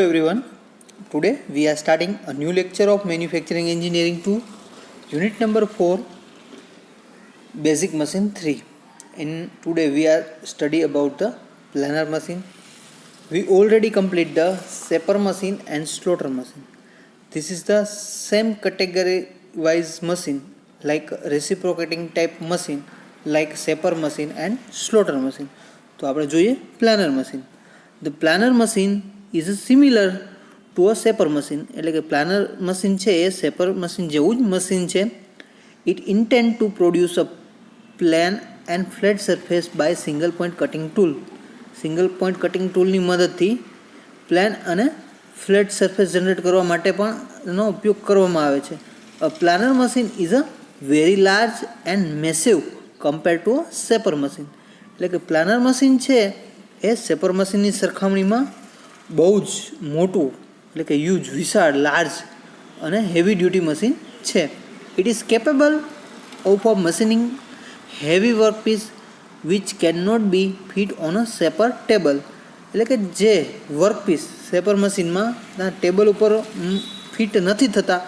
everyone. Today we are starting a new lecture of Manufacturing Engineering 2, Unit number 4, Basic Machine 3. And today we are study about the planer machine. We already complete the shaper machine and slaughter machine. This is the same category wise machine like reciprocating type machine like shaper machine and slaughter machine. તો આપણે જોઈએ planer machine. The planer machine is similar to a shaper machine. એટલે કે planer machine છે એ shaper machine જેવું જ machine છે. It intend to produce a plan and flat surface by single point cutting tool. Single point cutting ટૂલની મદદથી plan અને flat surface generate કરવા માટે પણ એનો ઉપયોગ કરવામાં આવે છે. A planer machine is a very large and massive compare to a shaper machine. એટલે કે પ્લાનર મશીન છે એ શેપર મશીનની સરખામણીમાં બહુ જ મોટું એટલે કે હ્યુજ વિશાળ લાર્જ અને હેવી ડ્યુટી મશીન છે. It is capable of a machining heavy workpiece which can not be fit on a shaper table. એટલે કે જે વર્કપીસ શેપર મશીનમાં ટેબલ ઉપર ફિટ નથી થતા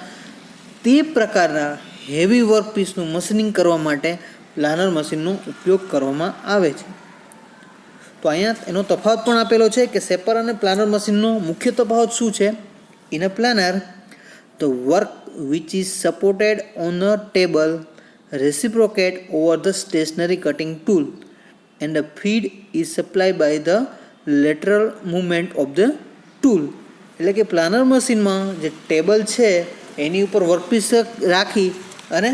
તે પ્રકારના હેવી વર્કપીસનું મશીનિંગ કરવા માટે પ્લાનર મશીનનો ઉપયોગ કરવામાં આવે છે. તો અહીંયા એનો તફાવત પણ આપેલો છે કે શેપર અને પ્લાનર મશીનનો મુખ્ય તફાવત શું છે. In a planer the work which is supported on a table reciprocate over the stationary cutting tool and the feed is supplied by the lateral movement of the tool. એટલે કે planar મશીનમાં જે table છે એની ઉપર workpiece રાખી અને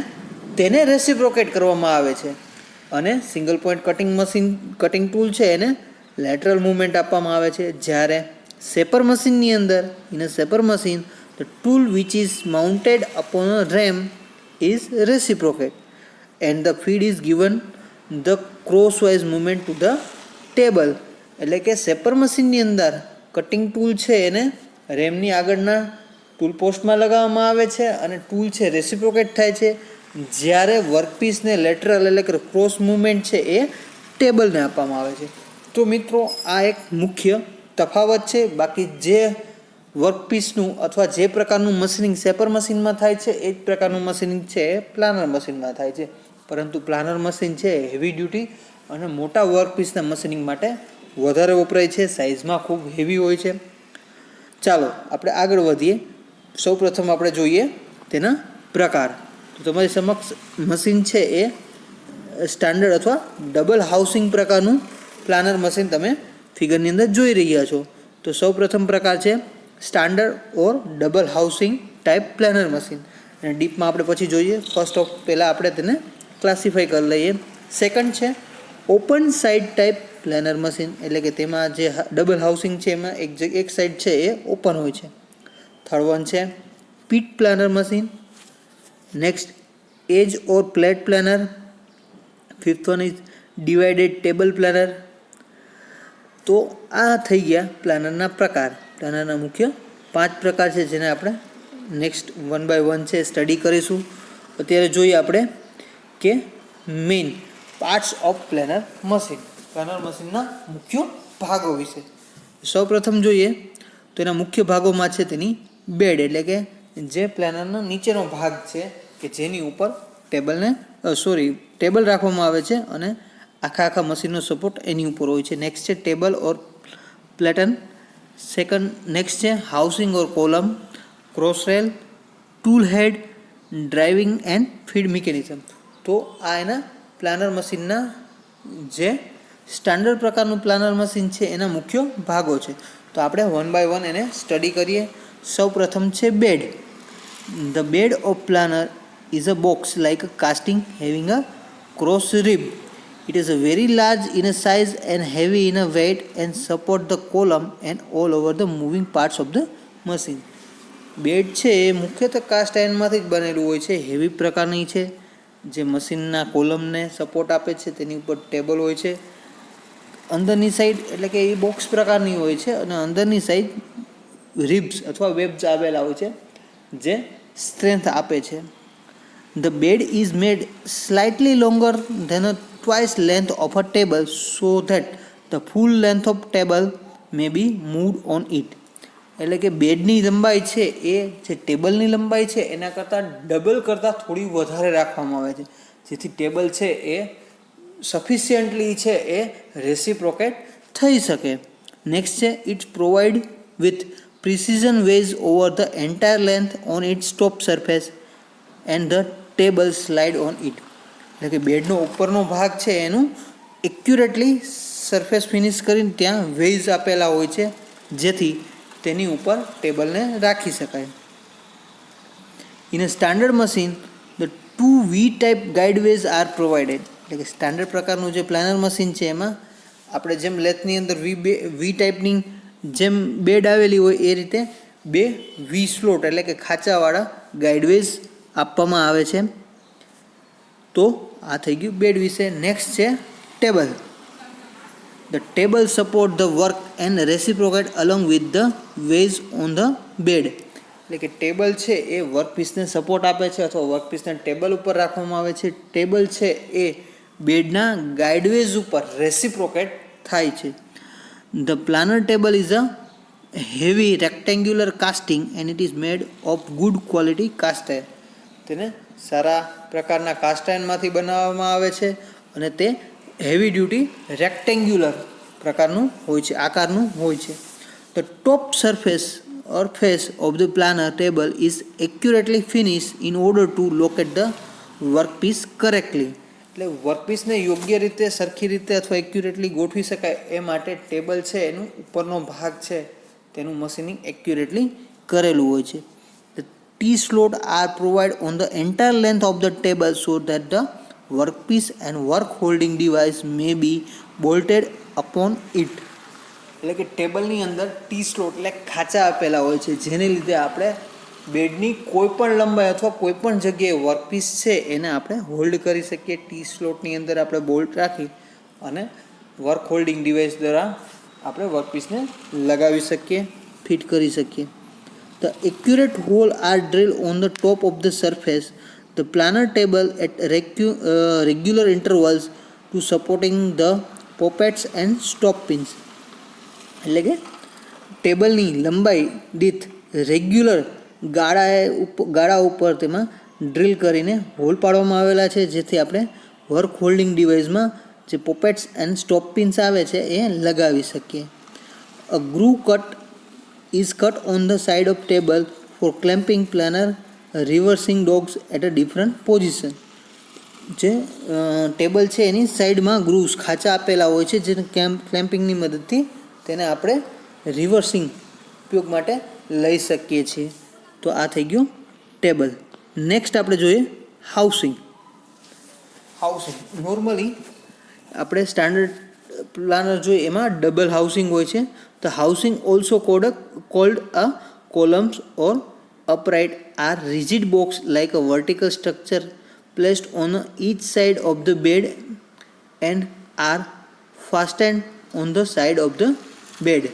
તેને રેસિપ્રોકેટ કરવામાં આવે છે અને સિંગલ પોઈન્ટ કટિંગ ટૂલ છે એને લેટરલ મૂવમેન્ટ આપવામાં આવે છે. જ્યારે શેપર મશીનની અંદર in a shaper machine the tool which is mounted upon a RAM is reciprocate and the feed is given the crosswise movement to the table. એટલે કે શેપર મશીનની અંદર કટિંગ ટૂલ છે એને રેમની આગળના ટૂલ પોસ્ટમાં લગાવવામાં આવે છે અને ટૂલ છે રેસિપ્રોકેટ થાય છે. જ્યારે વર્કપીસને લેટરલ એટલે કે ક્રોસ મૂવમેન્ટ છે એ ટેબલને આપવામાં આવે છે. તો મિત્રો આ એક મુખ્ય તફાવત છે. બાકી જે વર્કપીસનું અથવા જે પ્રકારનું મશીનિંગ શેપર મશીનમાં થાય છે એ જ પ્રકારનું મશીનિંગ છે એ પ્લાનર મશીનમાં થાય છે. પરંતુ પ્લાનર મશીન છે હેવી ડ્યુટી અને મોટા વર્કપીસના મશીનિંગ માટે વધારે વપરાય છે, સાઇઝમાં ખૂબ હેવી હોય છે. ચાલો આપણે આગળ વધીએ. સૌપ્રથમ આપણે જોઈએ તેના પ્રકાર. તો તમારી સમક્ષ મશીન છે એ સ્ટાન્ડર્ડ અથવા ડબલ હાઉસિંગ પ્રકારનું પ્લાનર મશીન તમે ફિગરની અંદર જોઈ રહ્યા છો. તો સૌપ્રથમ પ્રકાર છે standard or double housing type planer machine. અને ડીપમાં આપણે પછી જોઈએ. ફર્સ્ટ ઓફ પહેલાં આપણે તેને ક્લાસિફાઈ કરી લઈએ. સેકન્ડ છે open side type planer machine. એટલે કે તેમાં જે ડબલ હાઉસિંગ છે એમાં એક સાઇડ છે એ ઓપન હોય છે. થર્ડ વન છે pit planer machine. Next edge or plate planer. Fifth one is divided table planer. તો આ થઈ ગયા પ્લાનરના પ્રકાર. પ્લાનરના મુખ્ય 5 પ્રકાર છે જેને આપણે નેક્સ્ટ વન બાય વન છે સ્ટડી કરીશું. અત્યારે જોઈએ આપણે કે main parts of planer machine, planer મશીનના મુખ્ય ભાગો વિશે. સૌપ્રથમ જોઈએ તો એના મુખ્ય ભાગોમાં છે તેની બેડ. એટલે કે જે પ્લાનરનો નીચેનો ભાગ છે કે જેની ઉપર ટેબલ રાખવામાં આવે છે અને આખા મશીનનો સપોર્ટ એની ઉપર હોય છે. નેક્સ્ટ છે ટેબલ ઓર પ્લેટન. નેક્સ્ટ છે housing or column, cross rail, tool head, driving and feed mechanism. તો આ એના પ્લાનર મશીનના જે સ્ટાન્ડર્ડ પ્રકારનું પ્લાનર મશીન છે એના મુખ્ય ભાગો છે. તો આપણે વન બાય વન એને સ્ટડી કરીએ. સૌ પ્રથમ છે bed. The bed of planer is a box like a casting having a cross rib. It is a very large in a size and heavy in a weight and support the column and all over the moving parts of the machine. Bed છે એ મુખ્યત્વે cast આયર્નમાંથી જ બનેલું હોય છે. Heavy પ્રકારની છે જે મશીનના કોલમને સપોર્ટ આપે છે. તેની ઉપર ટેબલ હોય છે. અંદરની સાઈડ એટલે કે એ બોક્સ પ્રકારની હોય છે અને અંદરની સાઈડ રિબ્સ અથવા વેબ્સ આવેલા હોય છે જે સ્ટ્રેન્થ આપે છે. The bed is made slightly longer than a twice length of a table so that the full length of table may be moved on it. એટલે કે બેડની લંબાઈ છે એ જે ટેબલની લંબાઈ છે એના કરતાં ડબલ કરતાં થોડી વધારે રાખવામાં આવે છે, જેથી ટેબલ છે એ સફિશિયન્ટલી છે એ રેસિપ્રોકેટ થઈ શકે. નેક્સ્ટ છે its provide with precision ways over the entire length on its top surface and the table slide on it. એટલે કે બેડનો ઉપરનો ભાગ છે એનું એક્યુરેટલી સરફેસ ફિનિશ કરીને ત્યાં વેઝ આપેલા હોય છે, જેથી તેની ઉપર ટેબલને રાખી શકાય. In a standard machine the 2 V type guideways are provided. એટલે કે સ્ટાન્ડર્ડ પ્રકારનું જે પ્લાનર મશીન છે એમાં આપણે જેમ લેથની અંદર વી ટાઈપની જેમ બેડ આવેલી હોય એ રીતે 2 વી સ્લોટ એટલે કે ખાંચાવાળા ગાઈડવેઝ આપવામાં આવે છે. તો આ થઈ ગયું બેડ વિશે. નેક્સ્ટ છે table. The table support the work and reciprocate along with the ways on the bed. એટલે કે ટેબલ છે એ વર્કપીસને સપોર્ટ આપે છે અથવા વર્કપીસને ટેબલ ઉપર રાખવામાં આવે છે. ટેબલ છે એ બેડના ગાઈડવેઝ ઉપર રેસિપ્રોકેટ થાય છે. The planer table is a heavy rectangular casting and it is made of good quality cast iron. તેને સારા પ્રકારના કાસ્ટ આયર્નમાંથી બનાવવામાં આવે છે અને તે હેવી ડ્યુટી રેક્ટેન્ગ્યુલર પ્રકારનું હોય છે, આકારનું હોય છે. The top surface or face of the planer table is accurately finish in order to locate the workpiece correctly. એટલે વર્કપીસને યોગ્ય રીતે સરખી રીતે અથવા એક્યુરેટલી ગોઠવી શકાય એ માટે ટેબલ છે એનું ઉપરનો ભાગ છે તેનું મશીનિંગ એક્યુરેટલી કરેલું હોય છે. The T slot are provide on the entire length of the table so that the workpiece and work holding device may be bolted upon it. એટલે કે ટેબલની અંદર ટી સ્લોટ એટલે ખાંચા આપેલા હોય છે, જેને લીધે આપણે બેડની કોઈ પણ લંબાઈ અથવા કોઈ પણ જગ્યાએ વર્કપીસ છે એને આપણે હોલ્ડ કરી શકીએ. ટી સ્લોટની અંદર આપણે બોલ્ટ રાખી અને વર્ક હોલ્ડિંગ ડિવાઇસ દ્વારા આપણે વર્કપીસને લગાવી શકીએ, ફિટ કરી શકીએ. The accurate hole are drill on the top of the surface the planer table at regular intervals to supporting the poppets and stop pins. એટલે કે ટેબલની લંબાઈ દીઠ રેગ્યુલર ગાળા ઉપર તેમાં ડ્રિલ કરીને હોલ પાડવામાં આવેલા છે, જેથી આપણે વર્ક હોલ્ડિંગ ડિવાઇસમાં જે પોપેટ્સ એન્ડ સ્ટોપ પિન્સ આવે છે એ લગાવી શકીએ. A groove cut is cut on the side of table for clamping planer reversing dogs at a different position. જે ટેબલ છે એની સાઈડમાં ગ્રુવ્સ ખાંચા આપેલા હોય છે, જેને ક્લેમ્પિંગની મદદથી તેને આપણે રિવર્સિંગ ઉપયોગ માટે લઈ શકીએ છીએ. તો આ થઈ ગયું ટેબલ. નેક્સ્ટ આપણે જોઈએ હાઉસિંગ. નોર્મલી આપણે સ્ટાન્ડર્ડ પ્લાનર જોઈએ એમાં ડબલ હાઉસિંગ હોય છે. The housing also cold a columns or upright are rigid box like a vertical structure placed on each side of the bed and are fastened on the side of the bed.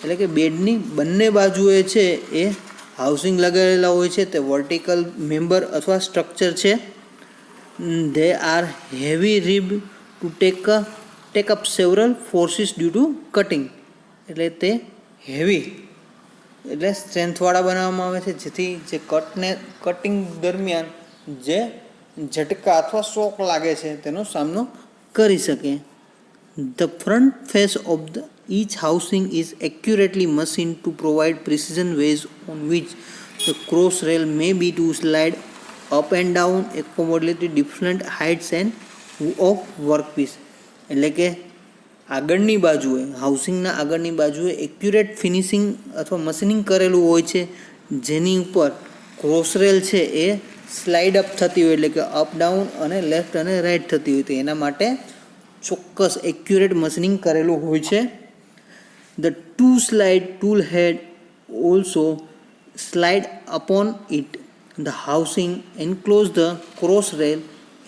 એટલે કે બેડની બંને બાજુએ છે એ housing લગાવેલા હોય છે. તે વર્ટિકલ મેમ્બર અથવા સ્ટ્રક્ચર છે. they are heavy rib to take up several forces due to cutting. એટલે તે હેવી એટલે સ્ટ્રેન્થવાળા બનાવવામાં આવે છે, જેથી જે કટિંગ દરમિયાન જે ઝટકા અથવા શોક લાગે છે તેનો સામનો કરી શકે. The front face of the each housing is accurately machined to provide precision ways on which the cross rail may be to slide up and down accommodate different heights and of workpiece. એટલે કે આગળની બાજુએ હાઉસિંગના આગળની બાજુએ accurate finishing અથવા machining કરેલું હોય છે, જેની ઉપર ક્રોસ રેલ છે એ સ્લાઇડ અપ થતી હોય, એટલે કે અપ ડાઉન અને લેફ્ટ અને રાઇટ થતી હોય, તો એના માટે ચોક્કસ એક્યુરેટ મશીનિંગ કરેલું હોય છે. The two slide tool head also slide upon it. The housing enclose the cross rail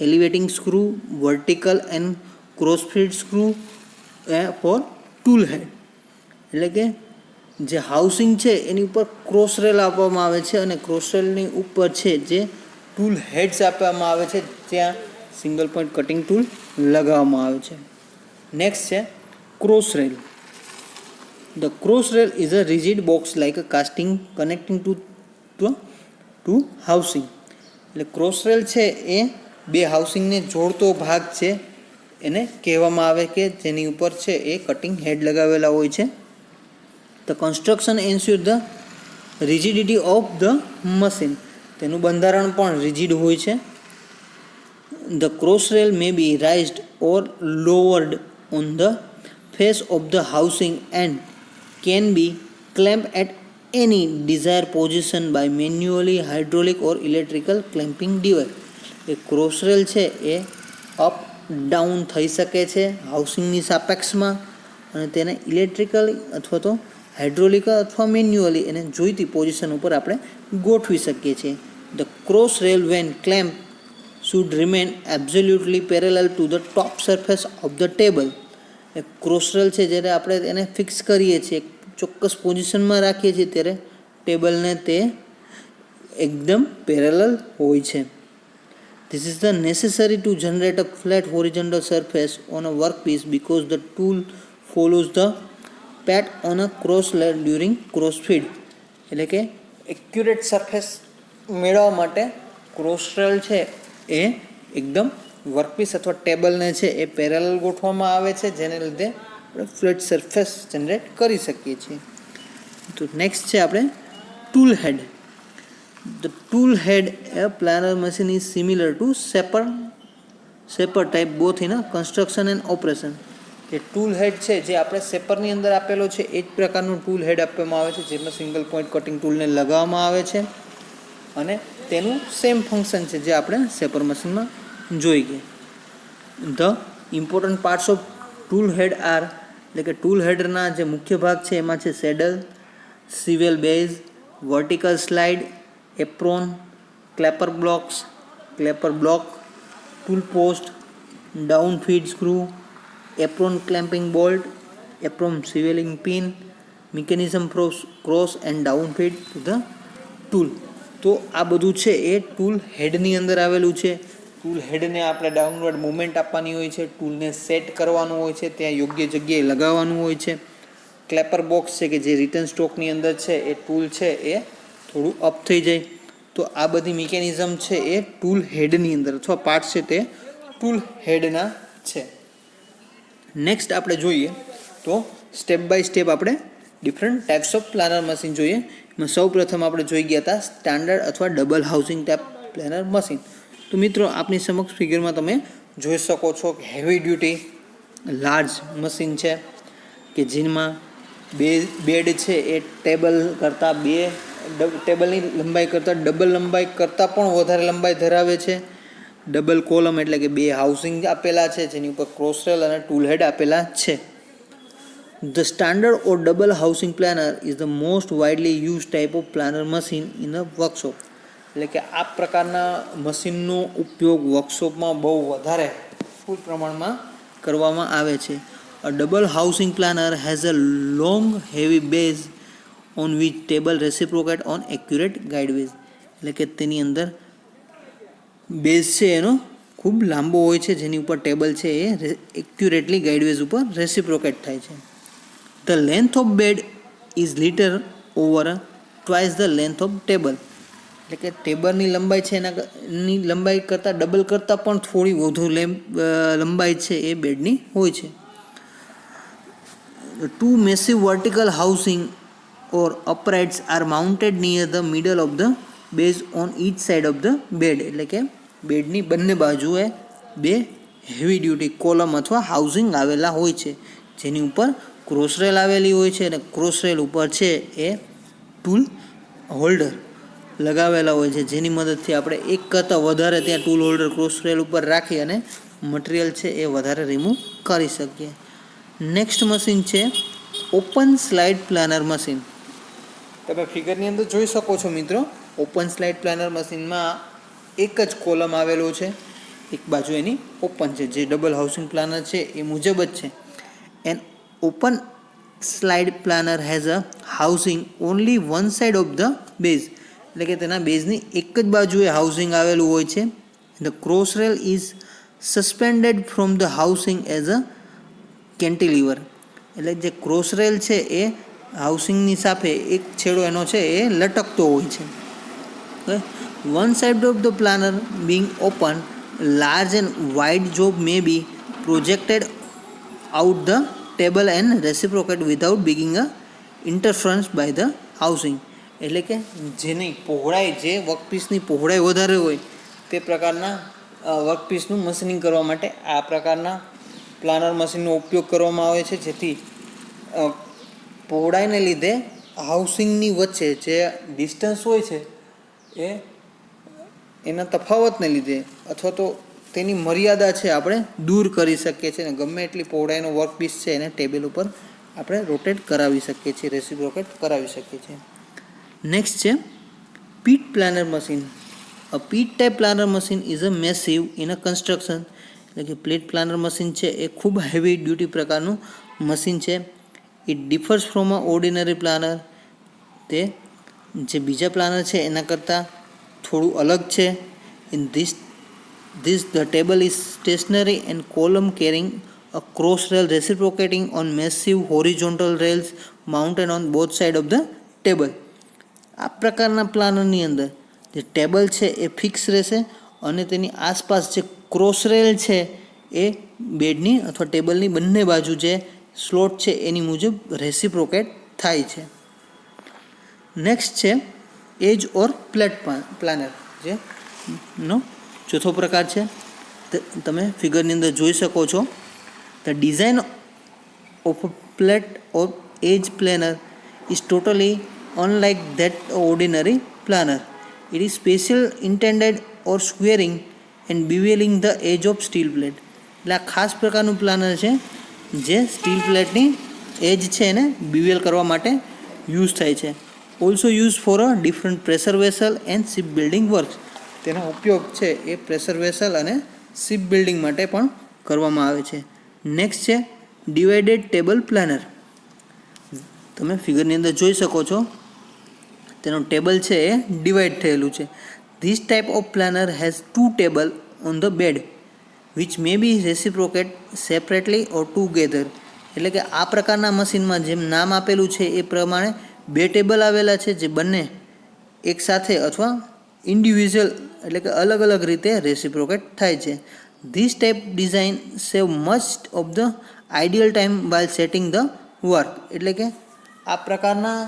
elevating screw vertical and crossfeed screw for tool head. એટલે કે જે હાઉસિંગ છે એની ઉપર ક્રોસ રેલ આપવામાં આવે છે અને ક્રોસ રેલની ઉપર છે જે ટૂલ હેડ્સ આપવામાં આવે છે, ત્યાં સિંગલ પોઈન્ટ કટિંગ ટૂલ લગાવવામાં આવે છે. નેક્સ્ટ છે cross rail. The cross rail is a rigid box like a casting connecting to housing. એટલે ક્રોસ રેલ છે એ બે હાઉસિંગને જોડતો ભાગ છે, એને કહેવામાં આવે કે જેની ઉપર છે એ કટિંગ હેડ લગાવેલા હોય છે. The construction ensure the rigidity of the machine, તેનું બંધારણ પણ રિજિડ હોય છે. The cross rail may be raised or lowered on the face of the housing and can be clamped at any desired position by manually hydraulic or electrical clamping device. A cross rail છે એ up down થઈ શકે છે હાઉસિંગની સાપેક્ષમાં, અને તેને electrically અથવા તો hydraulic અથવા મેન્યુઅલી એને જોઈતી પોઝિશન ઉપર આપણે ગોઠવી શકીએ છીએ. The cross rail when clamp should remain absolutely parallel to the top surface of the table. Cross rail છે જ્યારે આપણે એને ફિક્સ કરીએ છીએ, ચોક્કસ પોઝિશનમાં રાખીએ છીએ, ત્યારે ટેબલને તે એકદમ પેરેલલ હોય છે. This is the necessary to generate a flat horizontal surface on a workpiece because the tool follows the path on a cross rail during cross feed. એટલે કે એક્યુરેટ સરફેસ મેળવવા માટે ક્રોસ રેલ છે એ એકદમ workpiece અથવા ટેબલને છે એ parallel ગોઠવવામાં આવે છે, જેને લીધે આપણે ફ્લેટ સરફેસ જનરેટ કરી શકીએ છીએ. તો નેક્સ્ટ છે આપણે tool head. The tool head a planer machine is similar to shaper type both in construction and operation. એ ટૂલ હેડ છે જે આપણે શેપરની અંદર આપેલો છે એ જ પ્રકારનું ટૂલ હેડ આપવામાં આવે છે, જેમાં સિંગલ પોઈન્ટ કટિંગ ટૂલને લગાવવામાં આવે છે, અને તેનું સેમ ફંક્શન છે જે આપણે શેપર મશીનમાં જોઈ ગયા. The important parts of tool head are, એટલે કે ટૂલ હેડના જે મુખ્ય ભાગ છે એમાં છે saddle, swivel base, vertical slide, apron, clapper block, tool post, down feed screw, apron clamping bolt, apron swivelling pin, mechanism cross and down feed to the tool. તો આ બધું છે એ ટૂલ હેડની અંદર આવેલું છે. ટૂલ હેડને આપણે ડાઉનવર્ડ મુવમેન્ટ આપવાની હોય છે, ટૂલને સેટ કરવાનું હોય છે, ત્યાં યોગ્ય જગ્યાએ લગાવવાનું હોય છે. ક્લેપર બોક્સ છે કે જે રિટર્ન સ્ટોકની અંદર છે એ ટૂલ છે એ થોડું અપ થઈ જાય. તો આ બધી મિકેનિઝમ છે એ ટૂલ હેડની અંદર અથવા પાર્ટ છે તે ટૂલ હેડના છે. નેક્સ્ટ આપણે જોઈએ તો સ્ટેપ બાય સ્ટેપ આપણે different types of planer machine જોઈએ. એમાં સૌ પ્રથમ આપણે જોઈ ગયા હતા સ્ટાન્ડર્ડ અથવા double housing type planer machine. તો મિત્રો આપની સમક્ષ ફિગરમાં તમે જોઈ શકો છો કે હેવી ડ્યુટી લાર્જ મશીન છે કે જેમાં બેડ છે એ ટેબલની લંબાઈ કરતાં ડબલ લંબાઈ કરતાં પણ વધારે લંબાઈ ધરાવે છે. ડબલ કોલમ એટલે કે બે હાઉસિંગ આપેલા છે જેની ઉપર ક્રોસ રેલ અને ટૂલ હેડ આપેલા છે. The standard or double housing planer is the most widely use type of planer machine in a workshop. એટલે કે આ પ્રકારના મશીનનો ઉપયોગ વર્કશોપમાં બહુ વધારે ફૂલ પ્રમાણમાં કરવામાં આવે છે. A double housing planer has a long heavy base on which table reciprocate on accurate guideways. એટલે કે તેની અંદર બેઝ છે એનો ખૂબ લાંબો હોય છે, જેની ઉપર ટેબલ છે એ એક્યુરેટલી ગાઇડવેઝ ઉપર રેસિપ્રોકેટ થાય છે. The length of bed is little over twice the length of table. એટલે કે ટેબલની લંબાઈ છે એની લંબાઈ કરતાં ડબલ કરતાં પણ થોડી વધુ લંબાઈ છે એ બેડની હોય છે. Two massive vertical housing or uprights are mounted near the middle of the base on each side of the bed. એટલે કે બેડની બંને બાજુએ બે હેવી ડ્યુટી કોલમ અથવા હાઉસિંગ આવેલા હોય છે, જેની ઉપર ક્રોસ રેલ આવેલી હોય છે, અને ક્રોસ રેલ ઉપર છે એ ટૂલ હોલ્ડર લગાવેલા હોય છે, જેની મદદથી આપણે એક કરતાં વધારે ત્યાં ટૂલ હોલ્ડર ક્રોસ રેલ ઉપર રાખી અને મટીરિયલ છે એ વધારે રિમૂવ કરી શકીએ. નેક્સ્ટ મશીન છે ઓપન સ્લાઇડ પ્લાનર મશીન. તમે ફિગરની અંદર જોઈ શકો છો મિત્રો, ઓપન સ્લાઇડ પ્લાનર મશીનમાં એક જ કોલમ આવેલો છે, એક બાજુ એની ઓપન છે, જે ડબલ હાઉસિંગ પ્લાનર છે એ મુજબ જ છે. And open slide planer has a housing only one side of the base. એટલે કે તેના બેઝની એક જ બાજુએ હાઉસિંગ આવેલું હોય છે. The cross rail is suspended from the housing as a cantilever. એટલે જે ક્રોસ રેલ છે એ હાઉસિંગની સાથે એક છેડો એનો છે એ લટકતો હોય છે. One side of the planer being open, large and wide job may be projected out the table and reciprocate without being interference by the housing. એટલે કે જેની પહોળાઈ, જે વર્કપીસની પહોળાઈ વધારે હોય તે પ્રકારના વર્કપીસનું મશીનિંગ કરવા માટે આ પ્રકારના પ્લાનર મશીનનો ઉપયોગ કરવામાં આવે છે, જેથી પહોળાઈને લીધે હાઉસિંગની વચ્ચે જે ડિસ્ટન્સ હોય છે એ એના તફાવતને લીધે અથવા તો તેની મર્યાદા છે આપણે દૂર કરી શકીએ છીએ અને ગમે એટલી પહોળાઈનો વર્કપીસ છે એને ટેબલ ઉપર આપણે રોટેટ કરાવી શકીએ છીએ, રેસિપ્રોકેટ કરાવી શકીએ છીએ. નેક્સ્ટ છે pit planer machine. A pit type planer machine is a massive in a construction. એટલે કે પ્લેટ પ્લાનર મશીન છે એ ખૂબ હેવી ડ્યુટી પ્રકારનું મશીન છે. It differs from a ordinary planer. તે જે બીજા પ્લાનર છે એના કરતાં થોડું અલગ છે. In this the table is stationary and column carrying a cross rail reciprocating on massive horizontal rails mounted on both sides of the table. આ પ્રકારના પ્લાનરની અંદર જે ટેબલ છે એ ફિક્સ રહેશે અને તેની આસપાસ જે ક્રોસ રેલ છે એ બેડની અથવા ટેબલની બંને બાજુ જે સ્લોટ છે એની મુજબ રેસિપ્રોકેટ થાય છે. નેક્સ્ટ છે એજ ઓર પ્લેટ પ્લાનર, જે નો ચોથો પ્રકાર છે. તમે ફિગરની અંદર જોઈ શકો છો. The design of a plate or edge planer is totally unlike that ordinary planer. It is special intended or squaring and bevelling the edge of steel plate. એટલે આ ખાસ પ્રકારનું પ્લાનર છે જે સ્ટીલ પ્લેટની એજ છે એને બિવેલ કરવા માટે યુઝ થાય છે. Also use for a different pressure vessel and ship building work. તેનો ઉપયોગ છે એ પ્રેશર વેસલ અને શિપ બિલ્ડિંગ માટે પણ કરવામાં આવે છે. નેક્સ્ટ છે ડિવાઇડેડ ટેબલ પ્લાનર. તમે ફિગરની અંદર જોઈ શકો છો તેનો ટેબલ છે એ ડિવાઈડ થયેલું છે. This type of planer has 2 table on the bed which may be reciprocate separately or together. એટલે કે આ પ્રકારના મશીનમાં જેમ નામ આપેલું છે એ પ્રમાણે 2 ટેબલ આવેલા છે જે બંને એક સાથે અથવા ઇન્ડિવિજ્યુઅલ એટલે કે અલગ અલગ રીતે રેસિપ્રોકેટ થાય છે. This type design save much of the ideal time while setting the work. એટલે કે આ પ્રકારના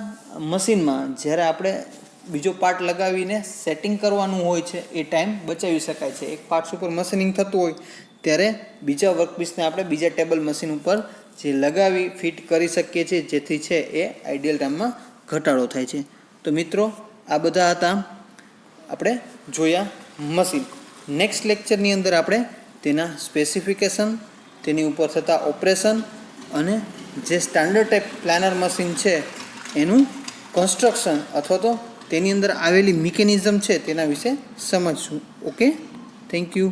મશીનમાં જ્યારે આપણે બીજો પાર્ટ લગાવીને સેટિંગ કરવાનું હોય છે એ ટાઈમ બચાવી શકાય છે. એક પાર્ટ્સ ઉપર મશીનિંગ થતું હોય ત્યારે બીજા વર્કપીસને આપણે બીજા ટેબલ મશીન ઉપર જે લગાવી ફિટ કરી શકીએ છીએ, જેથી છે એ આઈડિયલ ટાઈમમાં ઘટાડો થાય છે. તો મિત્રો આ બધા હતા આપણે જોયા મશીન. નેક્સ્ટ લેક્ચરની અંદર આપણે તેના સ્પેસિફિકેશન, તેની ઉપર થતા ઓપરેશન અને જે સ્ટાન્ડર્ડ ટાઈપ પ્લાનર મશીન છે એનું કન્સ્ટ્રક્શન અથવા તો તેની અંદર આવેલી મિકેનિઝમ છે તેના વિશે સમજશું. Okay, thank you.